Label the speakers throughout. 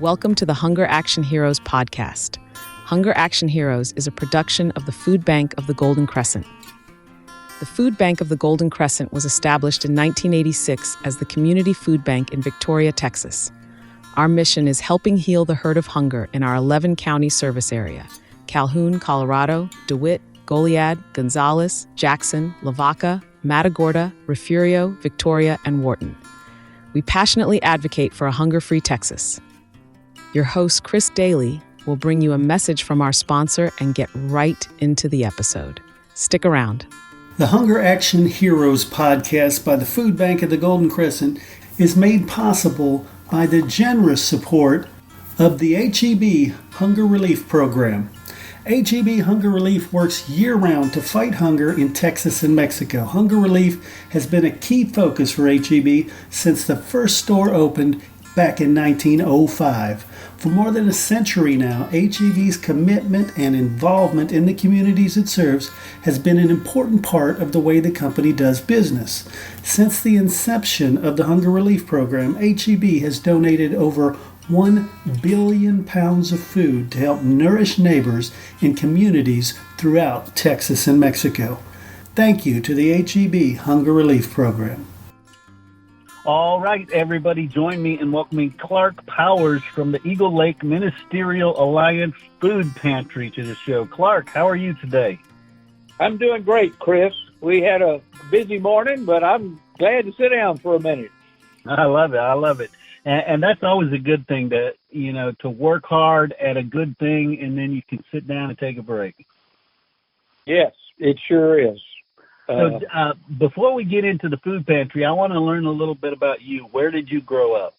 Speaker 1: Welcome to the Hunger Action Heroes podcast. Hunger Action Heroes is a production of the Food Bank of the Golden Crescent. The Food Bank of the Golden Crescent was established in 1986 as the Community Food Bank in Victoria, Texas. Our mission is helping heal the hurt of hunger in our 11-county service area: Calhoun, Colorado, DeWitt, Goliad, Gonzales, Jackson, Lavaca, Matagorda, Refugio, Victoria, and Wharton. We passionately advocate for a hunger-free Texas. Your host, Chris Doelle, will bring you a message from our sponsor and get right into the episode. Stick around.
Speaker 2: The Hunger Action Heroes podcast by the Food Bank of the Golden Crescent is made possible by the generous support of the HEB Hunger Relief Program. HEB Hunger Relief works year-round to fight hunger in Texas and Mexico. Hunger relief has been a key focus for HEB since the first store opened back in 1905. For more than a century now, HEB's commitment and involvement in the communities it serves has been an important part of the way the company does business. Since the inception of the Hunger Relief Program, HEB has donated over 1 billion pounds of food to help nourish neighbors in communities throughout Texas and Mexico. Thank you to the HEB Hunger Relief Program.
Speaker 3: All right, everybody, join me in welcoming Clark Powers from the Eagle Lake Ministerial Alliance Food Pantry to the show. Clark, how are you today?
Speaker 4: I'm doing great, Chris. We had a busy morning, but I'm glad to sit down for a minute.
Speaker 3: I love it. And that's always a good thing, to work hard at a good thing, and then you can sit down and take a break.
Speaker 4: Yes, it sure is.
Speaker 3: So before we get into the food pantry, I want to learn a little bit about you. Where did you grow up?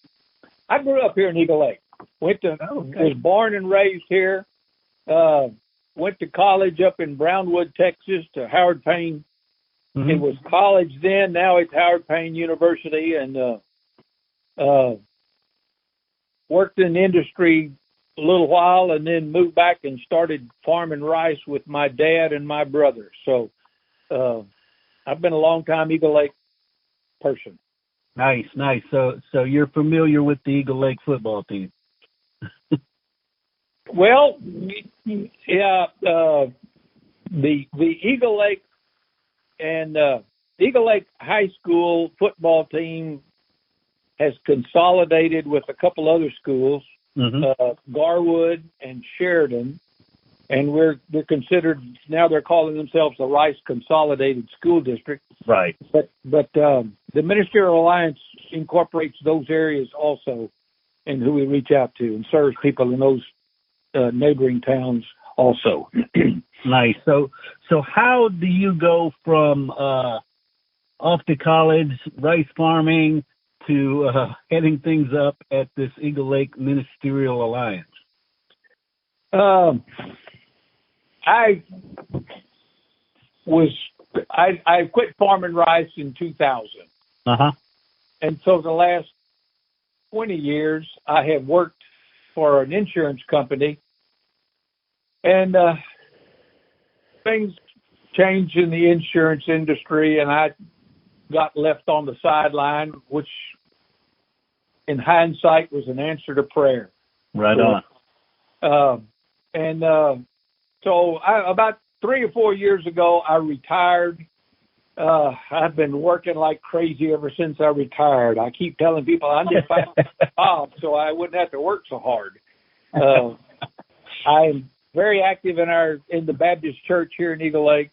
Speaker 4: I grew up here in Eagle Lake. Was born and raised here. Went to college up in Brownwood, Texas, to Howard Payne. Mm-hmm. It was college then. Now it's Howard Payne University, and worked in the industry a little while, and then moved back and started farming rice with my dad and my brother. So I've been a long time Eagle Lake person.
Speaker 3: Nice. So you're familiar with the Eagle Lake football team?
Speaker 4: Well, yeah, the Eagle Lake and Eagle Lake High School football team has consolidated with a couple other schools, mm-hmm. Garwood and Sheridan, and we're considered now. They're calling themselves the Rice Consolidated School District.
Speaker 3: Right.
Speaker 4: But the Ministerial Alliance incorporates those areas also, and who we reach out to and serves people in those neighboring towns also.
Speaker 3: Nice. So how do you go from off to college, rice farming, to heading things up at this Eagle Lake Ministerial Alliance? I quit farming rice in 2000. Uh-huh.
Speaker 4: And so the last 20 years, I have worked for an insurance company, and things changed in the insurance industry, and I got left on the sideline, which in hindsight was an answer to prayer.
Speaker 3: Right on.
Speaker 4: So about 3 or 4 years ago, I retired. I've been working like crazy ever since I retired. I keep telling people I need to find a job so I wouldn't have to work so hard. I'm very active in the Baptist church here in Eagle Lake.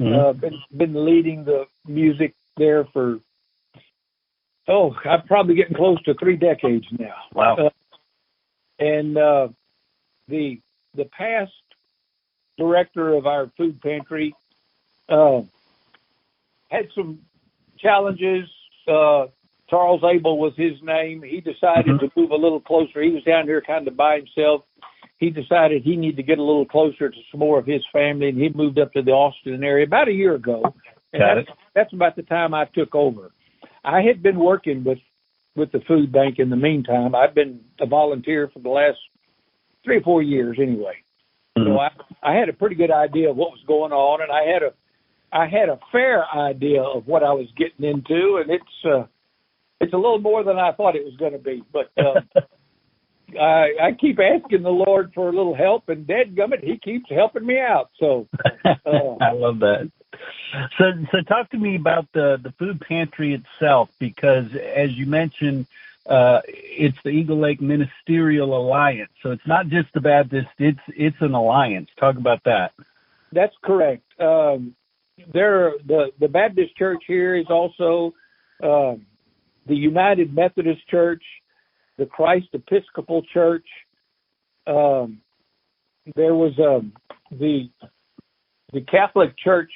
Speaker 3: Mm-hmm.
Speaker 4: Been leading the music there for, I'm probably getting close to 3 decades now.
Speaker 3: Wow.
Speaker 4: The past director of our food pantry had some challenges. Charles Abel was his name. He decided mm-hmm. to move a little closer. He was down here kind of by himself. He decided he needed to get a little closer to some more of his family, and he moved up to the Austin area about a year ago. And that's about the time I took over. I had been working with the food bank in the meantime. I've been a volunteer for the last 3 or 4 years anyway. Mm-hmm. So I had a pretty good idea of what was going on, and I had a fair idea of what I was getting into, and it's a little more than I thought it was going to be. But I keep asking the Lord for a little help, and dadgummit, He keeps helping me out. So
Speaker 3: I love that. So talk to me about the food pantry itself, because as you mentioned, it's the Eagle Lake Ministerial Alliance. So it's not just the Baptist; it's an alliance. Talk about that.
Speaker 4: That's correct. The Baptist Church here is also the United Methodist Church, the Christ Episcopal Church. There was the Catholic Church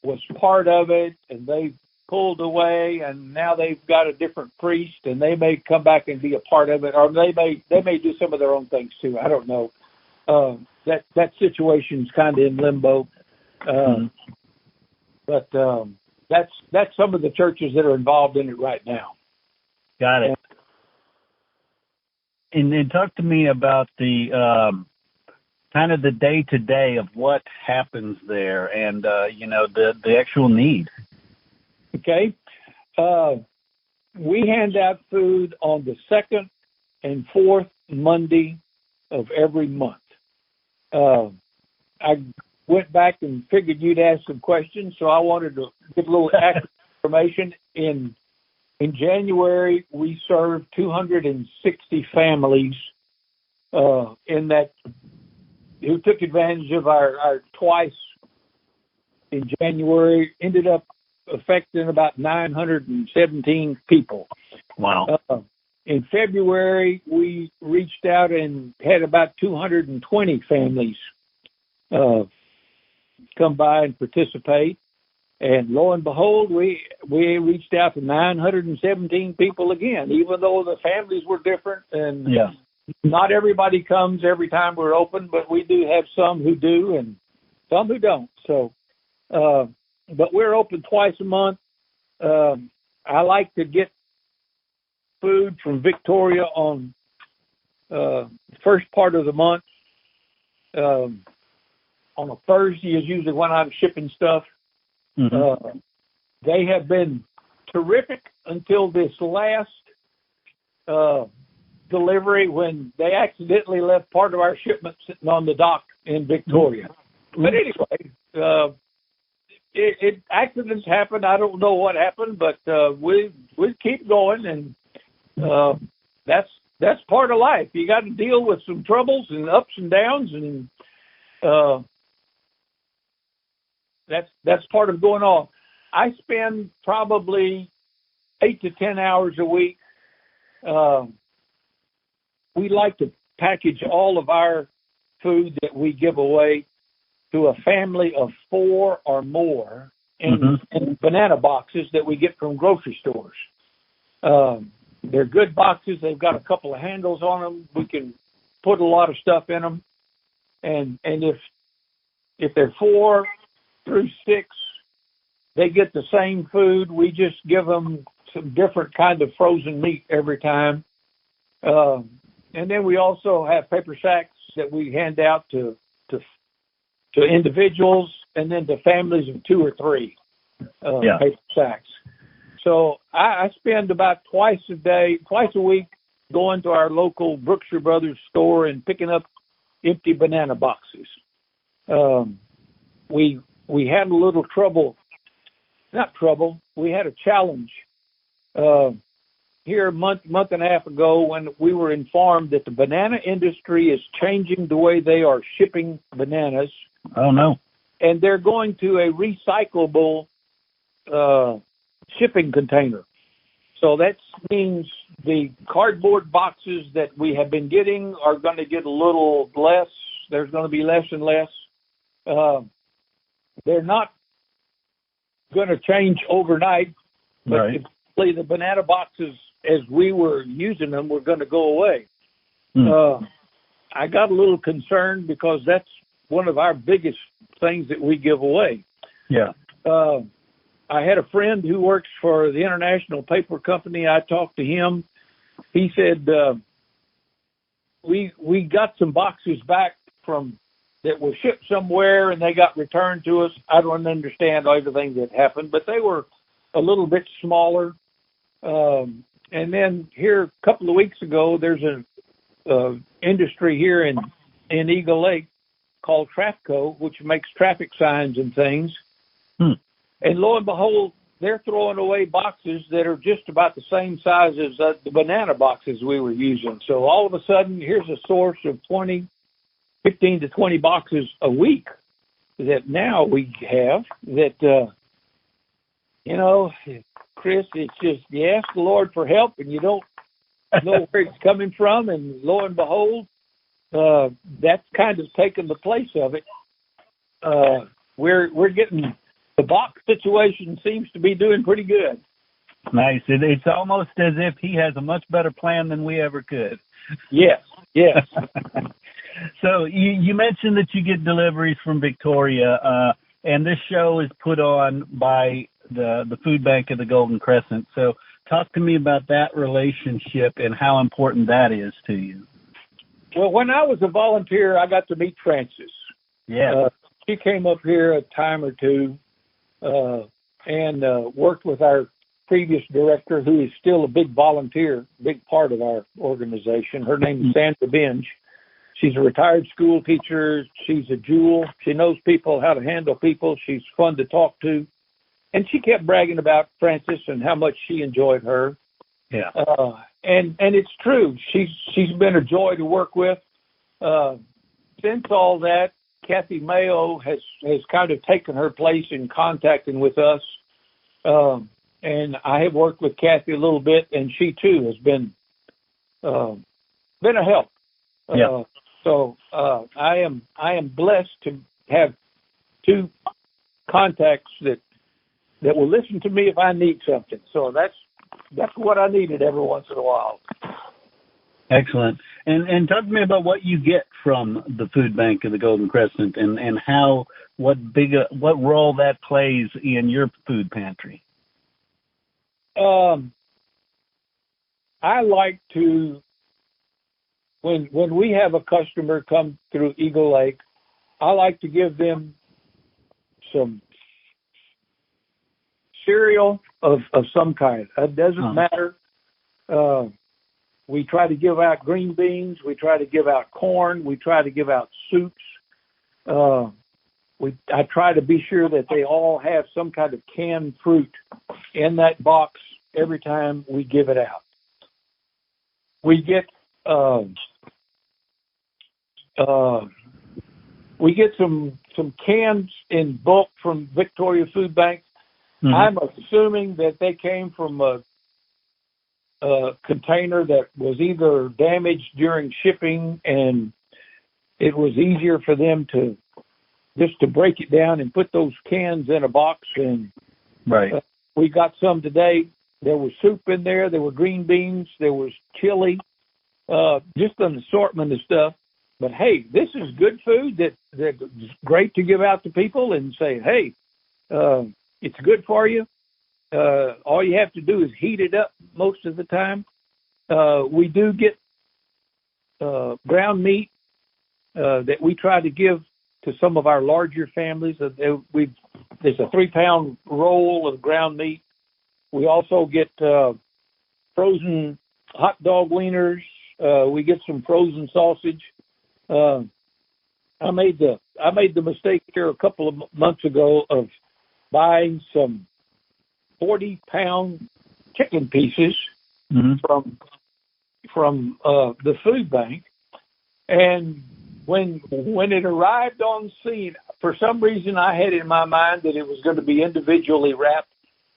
Speaker 4: was part of it, and they pulled away, and now they've got a different priest, and they may come back and be a part of it, or they may do some of their own things too. I don't know. That situation's kind of in limbo, but that's some of the churches that are involved in it right now.
Speaker 3: Got it. And then talk to me about the kind of the day-to-day of what happens there and, the actual need.
Speaker 4: Okay. We hand out food on the second and fourth Monday of every month. I went back and figured you'd ask some questions, so I wanted to give a little accurate information. In January, we served 260 families in that who took advantage of our twice in January, ended up affecting about 917 people.
Speaker 3: Wow.
Speaker 4: In February, we reached out and had about 220 families come by and participate. And lo and behold, we reached out to 917 people again, even though the families were different. And not everybody comes every time we're open, but we do have some who do and some who don't. So, but we're open twice a month. I like to get food from Victoria on the first part of the month. On a Thursday is usually when I'm shipping stuff. Mm-hmm. They have been terrific until this last delivery when they accidentally left part of our shipment sitting on the dock in Victoria. Mm-hmm. But anyway, accidents happen. I don't know what happened, but we keep going, and that's part of life. You got to deal with some troubles and ups and downs, and that's part of going on. I spend probably 8 to 10 hours a week. We like to package all of our food that we give away to a family of 4 or more in banana boxes that we get from grocery stores. They're good boxes. They've got a couple of handles on them. We can put a lot of stuff in them. And if they're 4 through 6, they get the same food. We just give them some different kind of frozen meat every time. And then we also have paper sacks that we hand out to individuals and then to families of 2 or 3 paper sacks. So I spend about twice a week going to our local Brookshire Brothers store and picking up empty banana boxes. We had a little we had a challenge here a month and a half ago when we were informed that the banana industry is changing the way they are shipping bananas.
Speaker 3: Oh, no.
Speaker 4: And they're going to a recyclable shipping container. So that means the cardboard boxes that we have been getting are going to get a little less. There's going to be less and less. They're not going to change overnight, but right. The banana boxes, as we were using them, were going to go away. I got a little concerned because that's one of our biggest things that we give away.
Speaker 3: Yeah.
Speaker 4: I had a friend who works for the International Paper Company. I talked to him. He said, we got some boxes back that were shipped somewhere and they got returned to us. I don't understand everything that happened, but they were a little bit smaller. And then here a couple of weeks ago, there's industry here in Eagle Lake called Trafco, which makes traffic signs and things. And lo and behold, they're throwing away boxes that are just about the same size as the banana boxes we were using. So all of a sudden, here's a source of 15 to 20 boxes a week that now we have that, Chris, it's just you ask the Lord for help and you don't know where it's coming from. And lo and behold, that's kind of taken the place of it. We're getting the box situation seems to be doing pretty good.
Speaker 3: Nice. It's almost as if he has a much better plan than we ever could.
Speaker 4: Yes.
Speaker 3: So you mentioned that you get deliveries from Victoria, and this show is put on by the Food Bank of the Golden Crescent. So talk to me about that relationship and how important that is to you.
Speaker 4: Well, when I was a volunteer, I got to meet Frances.
Speaker 3: Yeah.
Speaker 4: She came up here a time or two and worked with our previous director, who is still a big volunteer, big part of our organization. Her name is Sandra Binge. She's a retired school teacher. She's a jewel. She knows people, how to handle people. She's fun to talk to. And she kept bragging about Frances and how much she enjoyed her.
Speaker 3: Yeah.
Speaker 4: And it's true. She's been a joy to work with. Since all that, Kathy Mayo has kind of taken her place in contacting with us. And I have worked with Kathy a little bit, and she too has been a help.
Speaker 3: Yeah.
Speaker 4: So I am blessed to have two contacts that will listen to me if I need something. So that's what I needed every once in a while.
Speaker 3: Excellent. And talk to me about what you get from the Food Bank of the Golden Crescent and what role that plays in your food pantry.
Speaker 4: I like to, when we have a customer come through Eagle Lake, I like to give them some cereal of some kind. It doesn't matter. We try to give out green beans. We try to give out corn. We try to give out soups. I try to be sure that they all have some kind of canned fruit in that box every time we give it out. We get some cans in bulk from Victoria Food Bank. Mm-hmm. I'm assuming that they came from a container that was either damaged during shipping, and it was easier for them to break it down and put those cans in a box. And
Speaker 3: right,
Speaker 4: we got some today. There was soup in there. There were green beans. There was chili. Just an assortment of stuff. But hey, this is good food that's great to give out to people and say, hey, it's good for you. All you have to do is heat it up most of the time. We do get ground meat that we try to give to some of our larger families. There's a 3-pound roll of ground meat. We also get frozen hot dog wieners. We get some frozen sausage. I made the mistake here a couple of months ago of buying some 40-pound chicken pieces from the food bank, and when it arrived on scene, for some reason I had in my mind that it was going to be individually wrapped,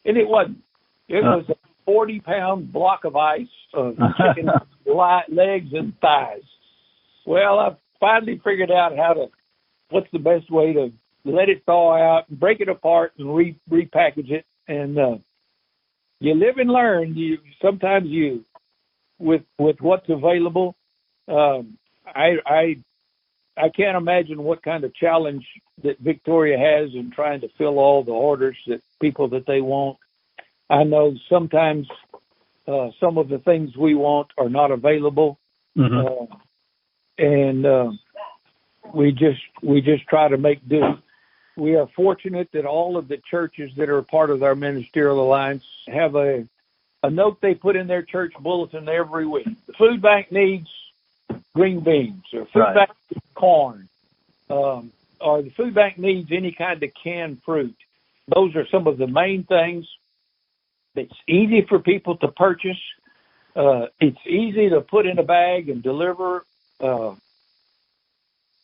Speaker 4: and it wasn't. It was a 40-pound block of ice of chicken legs and thighs. Well, I finally figured out what's the best way to let it thaw out, break it apart, and repackage it. And you live and learn. Sometimes with what's available. I can't imagine what kind of challenge that Victoria has in trying to fill all the orders that they want. I know sometimes some of the things we want are not available, and we just try to make do. We are fortunate that all of the churches that are a part of our Ministerial Alliance have a note they put in their church bulletin every week. The food bank needs green beans or food bank needs corn, or the food bank needs any kind of canned fruit. Those are some of the main things. It's easy for people to purchase. It's easy to put in a bag and deliver, and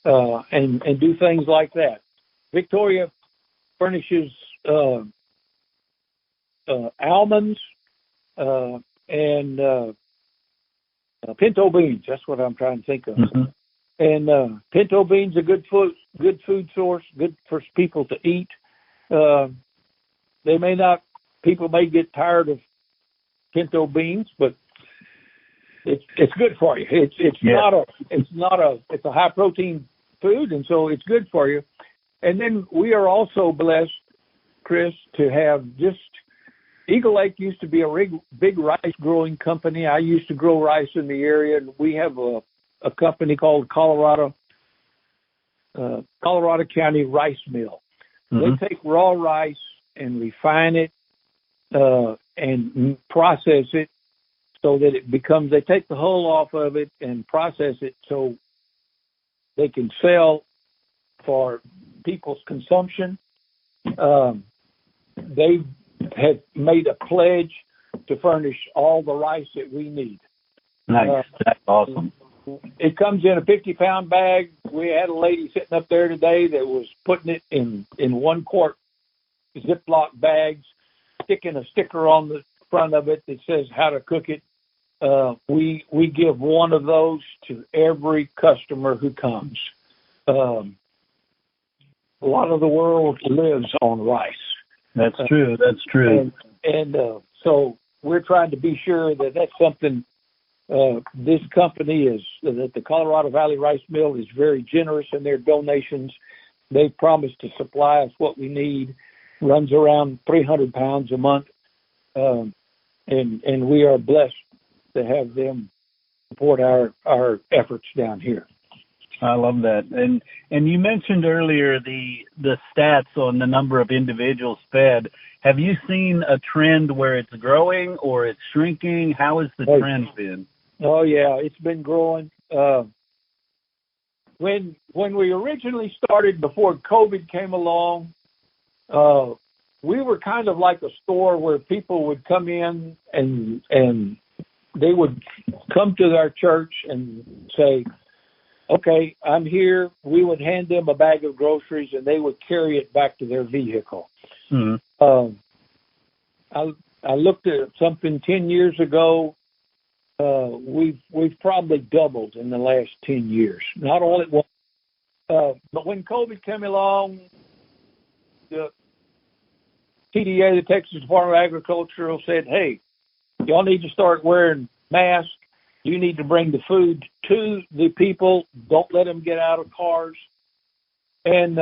Speaker 4: do things like that. Victoria furnishes almonds and pinto beans. That's what I'm trying to think of. Mm-hmm. And pinto beans are good food source, good for people to eat. People may get tired of pinto beans, but it's good for you. It's a high protein food, and so it's good for you. And then we are also blessed, Chris, to have Eagle Lake used to be a big rice growing company. I used to grow rice in the area, and we have a company called Colorado County Rice Mill. Mm-hmm. They take raw rice and refine it and process it so that they take the hull off of it and process it so they can sell for people's consumption. They have made a pledge to furnish all the rice that we need.
Speaker 3: Nice. That's awesome.
Speaker 4: It comes in a 50-pound bag. We had a lady sitting up there today that was putting it in 1-quart Ziploc bags, sticking a sticker on the front of it that says how to cook it. We give one of those to every customer who comes. A lot of the world lives on rice.
Speaker 3: That's true. That's true.
Speaker 4: And so we're trying to be sure that that's something this company that the Colorado Valley Rice Mill is very generous in their donations. They promised to supply us what we need. Runs around 300 pounds a month. And we are blessed to have them support our efforts down here.
Speaker 3: I love that. And you mentioned earlier the stats on the number of individuals fed. Have you seen a trend where it's growing or it's shrinking? How has the trend been?
Speaker 4: Oh, yeah, it's been growing. When we originally started, before COVID came along, we were kind of like a store where people would come in and they would come to our church and say, okay, I'm here. We would hand them a bag of groceries and they would carry it back to their vehicle. Mm-hmm. I looked at something 10 years ago. We've probably doubled in the last 10 years. Not all at once. But when COVID came along, the TDA, the Texas Department of Agriculture, said, hey, y'all need to start wearing masks. You need to bring the food to the people. Don't let them get out of cars. And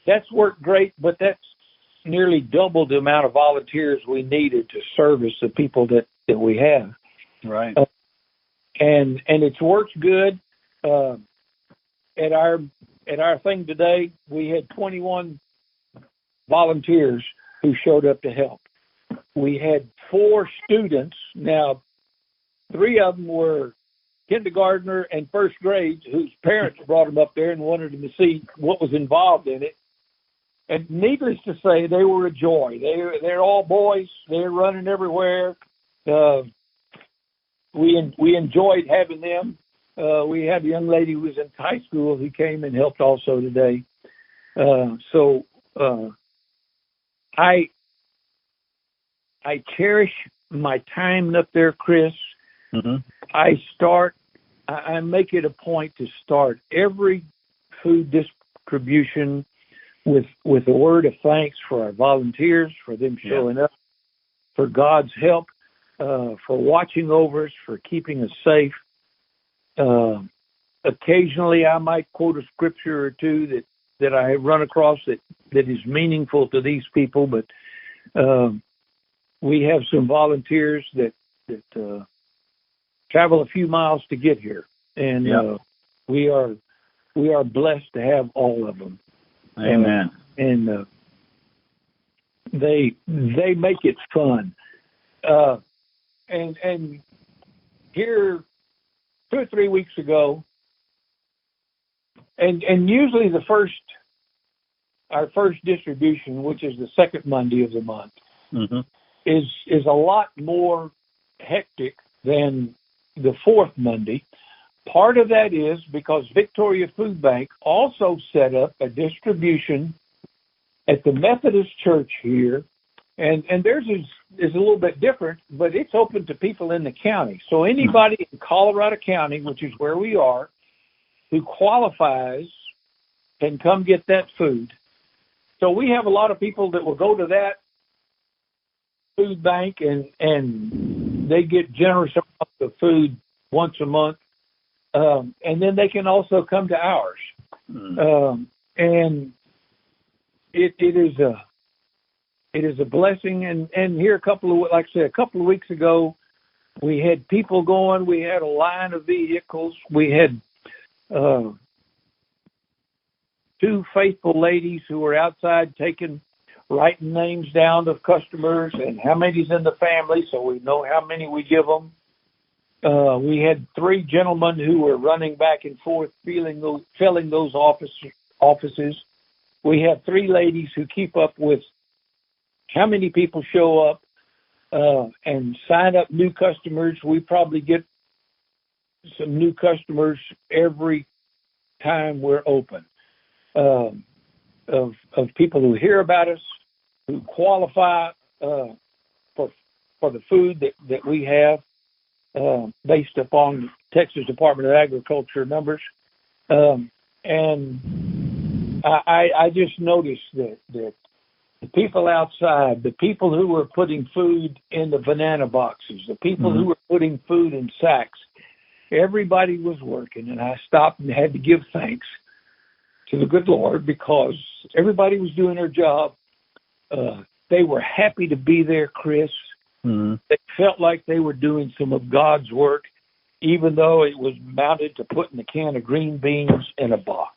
Speaker 4: that's worked great, but that's nearly doubled the amount of volunteers we needed to service the people that we have.
Speaker 3: Right.
Speaker 4: And it's worked good. At our thing today, we had 21 volunteers who showed up to help. We had 4 students. Now, 3 of them were kindergartner and first grade whose parents brought them up there and wanted them to see what was involved in it. And needless to say, they were a joy. They're all boys. They're running everywhere. We enjoyed having them. We had a young lady who was in high school who came and helped also today. I cherish my time up there, Chris. Mm-hmm. I make it a point to start every food distribution with a word of thanks for our volunteers, for them showing up, for God's help, for watching over us, for keeping us safe. Occasionally I might quote a scripture or two that I have run across that is meaningful to these people, but we have some volunteers that travel a few miles to get here, and we are blessed to have all of them.
Speaker 3: Amen.
Speaker 4: And they make it fun. And here 2 or 3 weeks ago, and usually our first distribution, which is the second Monday of the month, is a lot more hectic than the fourth Monday. Part of that is because Victoria Food Bank also set up a distribution at the Methodist Church here, and theirs is a little bit different, but it's open to people in the county. So anybody in Colorado County, which is where we are, who qualifies can come get that food. So we have a lot of people that will go to that food bank and they get generous amounts of food once a month. And then they can also come to ours. And it is a blessing. And here a couple of weeks ago, we had people going. We had a line of vehicles. We had 2 faithful ladies who were outside writing names down of customers and how many's in the family, so we know how many we give them. We had 3 gentlemen who were running back and forth, filling those offices. We have 3 ladies who keep up with how many people show up and sign up new customers. We probably get some new customers every time we're open, of people who hear about us, who qualify for the food that we have. Based upon Texas Department of Agriculture numbers. And I just noticed that the people outside, the people who were putting food in the banana boxes, the people who were putting food in sacks, everybody was working. And I stopped and had to give thanks to the good Lord because everybody was doing their job. They were happy to be there, Chris. They felt like they were doing some of God's work, even though it was mounted to putting a can of green beans in a box.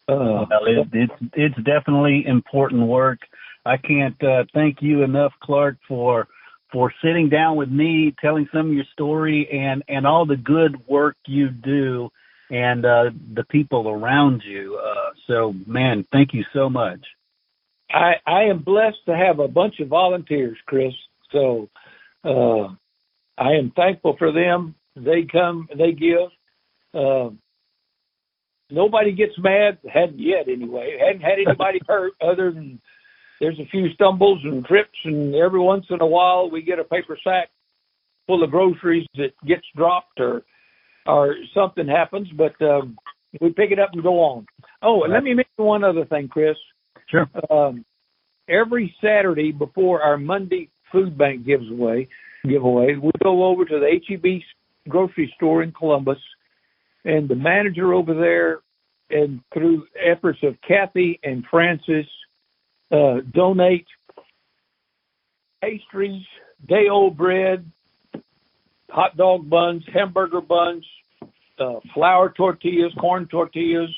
Speaker 3: Well, it's definitely important work. I can't thank you enough, Clark, for sitting down with me, telling some of your story, and all the good work you do, and the people around you. So, man, thank you so much.
Speaker 4: I am blessed to have a bunch of volunteers, Chris. So I am thankful for them. They come, they give. Nobody gets mad, hadn't yet anyway. Hadn't had anybody hurt other than there's a few stumbles and trips, and every once in a while we get a paper sack full of groceries that gets dropped or something happens, but we pick it up and go on. Oh, and let me mention one other thing, Chris.
Speaker 3: Sure.
Speaker 4: Every Saturday before our Monday food bank giveaway, we go over to the H-E-B grocery store in Columbus, and the manager over there, and through efforts of Kathy and Francis, donate pastries, day-old bread, hot dog buns, hamburger buns, flour tortillas, corn tortillas,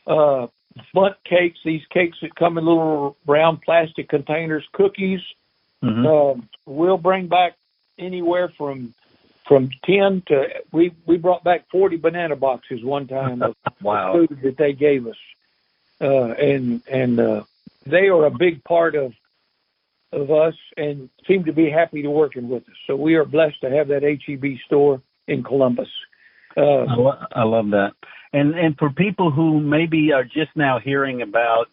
Speaker 4: bundt cakes, these cakes that come in little brown plastic containers, cookies. We'll bring back anywhere from 10 to we brought back 40 banana boxes one time of food that they gave us, and they are a big part of us and seem to be happy to working with us. So we are blessed to have that H-E-B store in Columbus.
Speaker 3: I love that. And for people who maybe are just now hearing about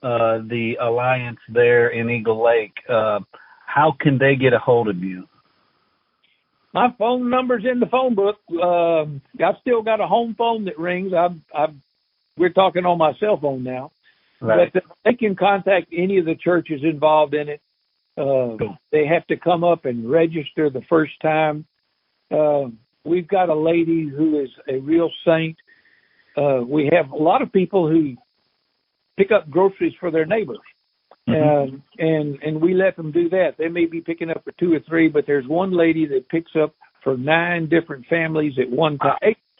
Speaker 3: the Alliance there in Eagle Lake, how can they get a hold of you?
Speaker 4: My phone number's in the phone book. I've still got a home phone that rings. We're talking on my cell phone now.
Speaker 3: Right.
Speaker 4: But they can contact any of the churches involved in it. They have to come up and register the first time. We've got a lady who is a real saint. We have a lot of people who pick up groceries for their neighbors. And we let them do that. They may be picking up for 2 or 3, but there's one lady that picks up for 9 different families at one time,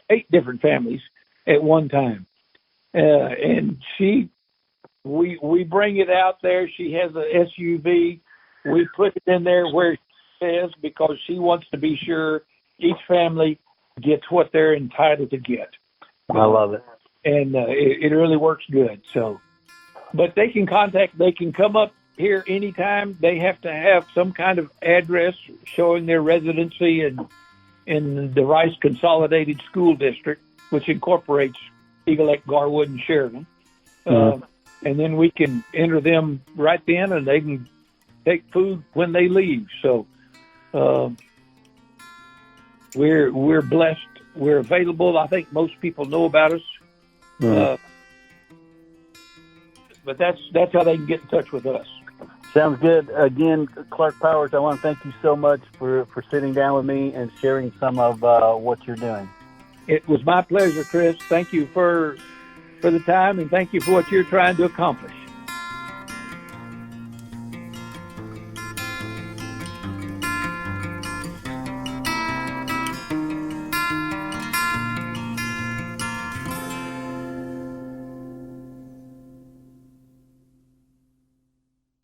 Speaker 4: 8 different families at one time. And we bring it out there. She has a SUV. We put it in there where she says, because she wants to be sure each family gets what they're entitled to get.
Speaker 3: I love it.
Speaker 4: And it really works good. So, but they can come up here anytime. They have to have some kind of address showing their residency in the Rice Consolidated School District, which incorporates Eagle Lake, Garwood, and Sheridan. And then we can enter them right then, and they can take food when they leave. So we're blessed. We're available. I think most people know about us. But that's how they can get in touch with us.
Speaker 3: Sounds good. Again, Clark Powers, I want to thank you so much for sitting down with me and sharing some of what you're doing.
Speaker 4: It was my pleasure, Chris. Thank you for the time, and thank you for what you're trying to accomplish.